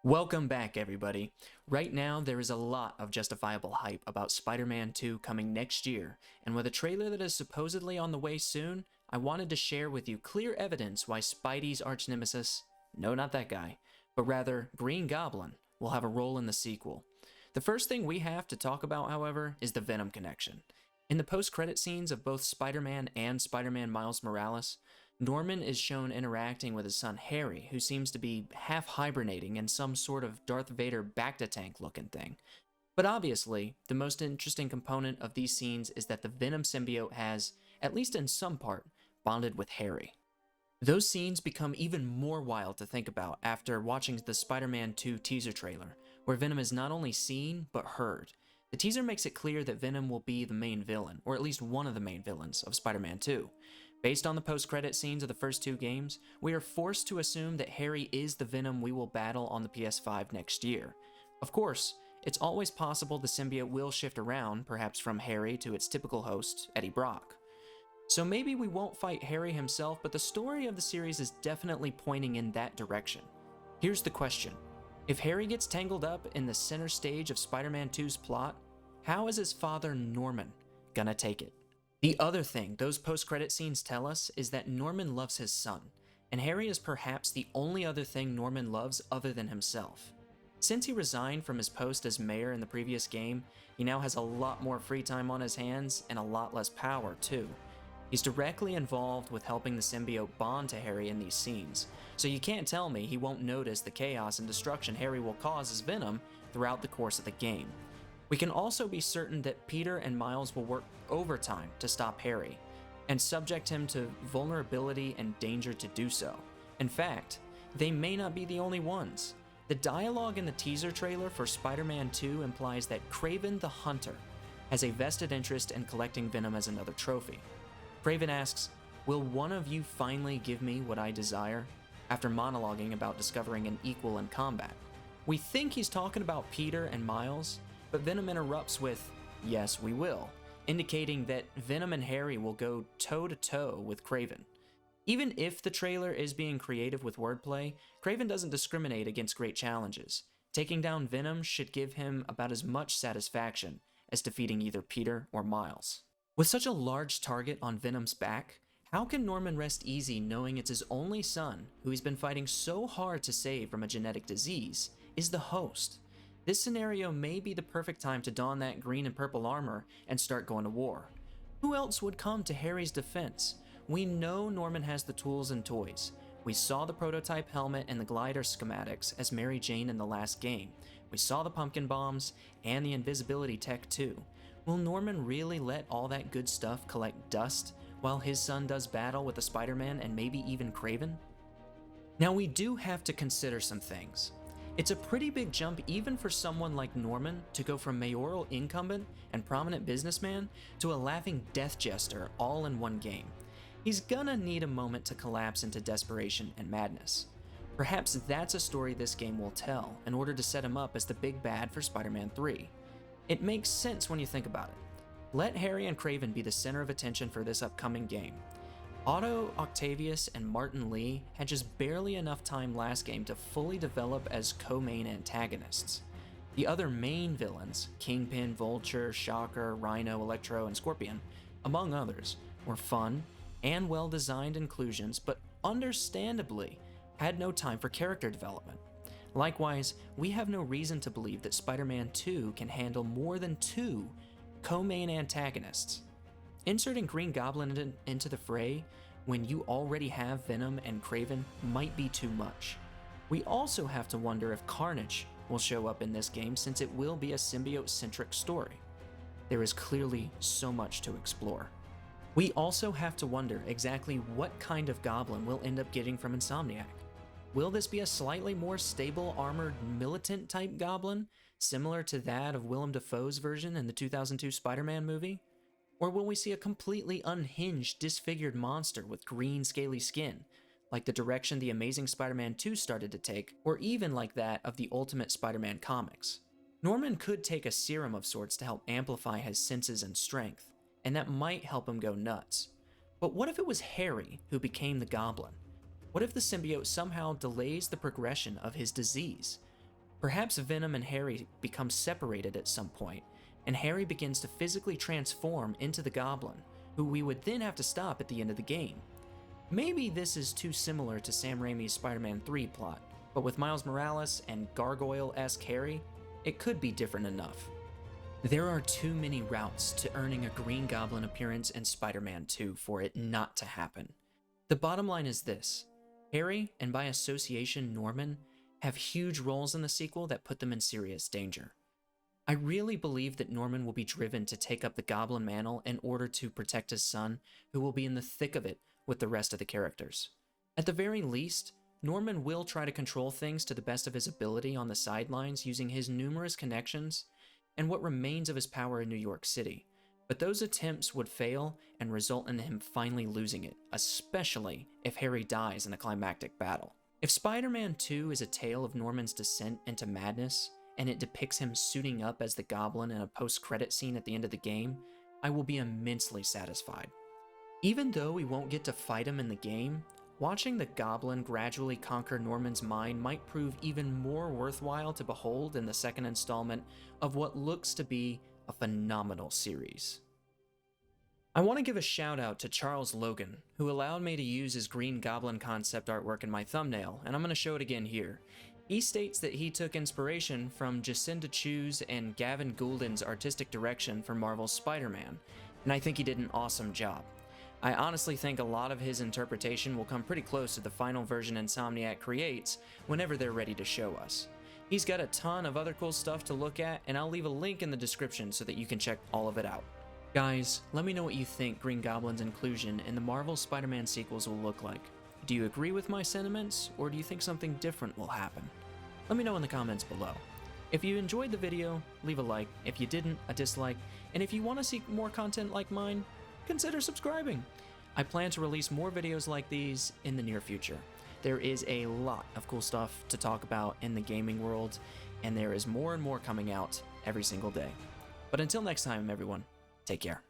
Welcome back, everybody. Right now, there is a lot of justifiable hype about Spider-Man 2 coming next year, and with a trailer that is supposedly on the way soon, I wanted to share with you clear evidence why Spidey's arch-nemesis, no, not that guy, but rather Green Goblin, will have a role in the sequel. The first thing we have to talk about, however, is the Venom connection. In the post-credit scenes of both Spider-Man and Spider-Man Miles Morales, Norman is shown interacting with his son Harry, who seems to be half hibernating in some sort of Darth Vader Bacta-tank looking thing. But obviously, the most interesting component of these scenes is that the Venom symbiote has, at least in some part, bonded with Harry. Those scenes become even more wild to think about after watching the Spider-Man 2 teaser trailer, where Venom is not only seen, but heard. The teaser makes it clear that Venom will be the main villain, or at least one of the main villains, of Spider-Man 2. Based on the post-credit scenes of the first two games, we are forced to assume that Harry is the Venom we will battle on the PS5 next year. Of course, it's always possible the symbiote will shift around, perhaps from Harry to its typical host, Eddie Brock. So maybe we won't fight Harry himself, but the story of the series is definitely pointing in that direction. Here's the question. If Harry gets tangled up in the center stage of Spider-Man 2's plot, how is his father Norman gonna take it? The other thing those post-credit scenes tell us is that Norman loves his son, and Harry is perhaps the only other thing Norman loves other than himself. Since he resigned from his post as mayor in the previous game, he now has a lot more free time on his hands and a lot less power too. He's directly involved with helping the symbiote bond to Harry in these scenes, so you can't tell me he won't notice the chaos and destruction Harry will cause as Venom throughout the course of the game. We can also be certain that Peter and Miles will work overtime to stop Harry, and subject him to vulnerability and danger to do so. In fact, they may not be the only ones. The dialogue in the teaser trailer for Spider-Man 2 implies that Kraven the Hunter has a vested interest in collecting Venom as another trophy. Kraven asks, "Will one of you finally give me what I desire?" after monologuing about discovering an equal in combat. We think he's talking about Peter and Miles, but Venom interrupts with, "Yes, we will," indicating that Venom and Harry will go toe-to-toe with Kraven. Even if the trailer is being creative with wordplay, Kraven doesn't discriminate against great challenges. Taking down Venom should give him about as much satisfaction as defeating either Peter or Miles. With such a large target on Venom's back, how can Norman rest easy knowing it's his only son, who he's been fighting so hard to save from a genetic disease, is the host? This scenario may be the perfect time to don that green and purple armor and start going to war. Who else would come to Harry's defense? We know Norman has the tools and toys. We saw the prototype helmet and the glider schematics as Mary Jane in the last game. We saw the pumpkin bombs and the invisibility tech too. Will Norman really let all that good stuff collect dust while his son does battle with the Spider-Man and maybe even Kraven? Now we do have to consider some things. It's a pretty big jump even for someone like Norman to go from mayoral incumbent and prominent businessman to a laughing death jester all in one game. He's gonna need a moment to collapse into desperation and madness. Perhaps that's a story this game will tell in order to set him up as the big bad for Spider-Man 3. It makes sense when you think about it. Let Harry and Kraven be the center of attention for this upcoming game. Otto Octavius and Martin Lee had just barely enough time last game to fully develop as co-main antagonists. The other main villains, Kingpin, Vulture, Shocker, Rhino, Electro, and Scorpion, among others, were fun and well-designed inclusions, but understandably had no time for character development. Likewise, we have no reason to believe that Spider-Man 2 can handle more than two co-main antagonists. Inserting Green Goblin into the fray when you already have Venom and Kraven might be too much. We also have to wonder if Carnage will show up in this game since it will be a symbiote-centric story. There is clearly so much to explore. We also have to wonder exactly what kind of Goblin we'll end up getting from Insomniac. Will this be a slightly more stable, armored, militant-type Goblin, similar to that of Willem Dafoe's version in the 2002 Spider-Man movie? Or will we see a completely unhinged, disfigured monster with green, scaly skin, like the direction the Amazing Spider-Man 2 started to take, or even like that of the Ultimate Spider-Man comics? Norman could take a serum of sorts to help amplify his senses and strength, and that might help him go nuts. But what if it was Harry who became the Goblin? What if the symbiote somehow delays the progression of his disease? Perhaps Venom and Harry become separated at some point, and Harry begins to physically transform into the Goblin, who we would then have to stop at the end of the game. Maybe this is too similar to Sam Raimi's Spider-Man 3 plot, but with Miles Morales and Gargoyle-esque Harry, it could be different enough. There are too many routes to earning a Green Goblin appearance in Spider-Man 2 for it not to happen. The bottom line is this: Harry, and by association Norman, have huge roles in the sequel that put them in serious danger. I really believe that Norman will be driven to take up the Goblin mantle in order to protect his son, who will be in the thick of it with the rest of the characters. At the very least, Norman will try to control things to the best of his ability on the sidelines using his numerous connections and what remains of his power in New York City, but those attempts would fail and result in him finally losing it, especially if Harry dies in a climactic battle. If Spider-Man 2 is a tale of Norman's descent into madness, and it depicts him suiting up as the Goblin in a post-credit scene at the end of the game, I will be immensely satisfied. Even though we won't get to fight him in the game, watching the Goblin gradually conquer Norman's mind might prove even more worthwhile to behold in the second installment of what looks to be a phenomenal series. I want to give a shout out to Charles Logan, who allowed me to use his Green Goblin concept artwork in my thumbnail, and I'm going to show it again here. He states that he took inspiration from Jacinda Chu's and Gavin Goulden's artistic direction for Marvel's Spider-Man, and I think he did an awesome job. I honestly think a lot of his interpretation will come pretty close to the final version Insomniac creates whenever they're ready to show us. He's got a ton of other cool stuff to look at, and I'll leave a link in the description so that you can check all of it out. Guys, let me know what you think Green Goblin's inclusion in the Marvel Spider-Man sequels will look like. Do you agree with my sentiments, or do you think something different will happen? Let me know in the comments below. If you enjoyed the video, leave a like. If you didn't, a dislike. And if you want to see more content like mine, consider subscribing. I plan to release more videos like these in the near future. There is a lot of cool stuff to talk about in the gaming world, and there is more and more coming out every single day. But until next time, everyone, take care.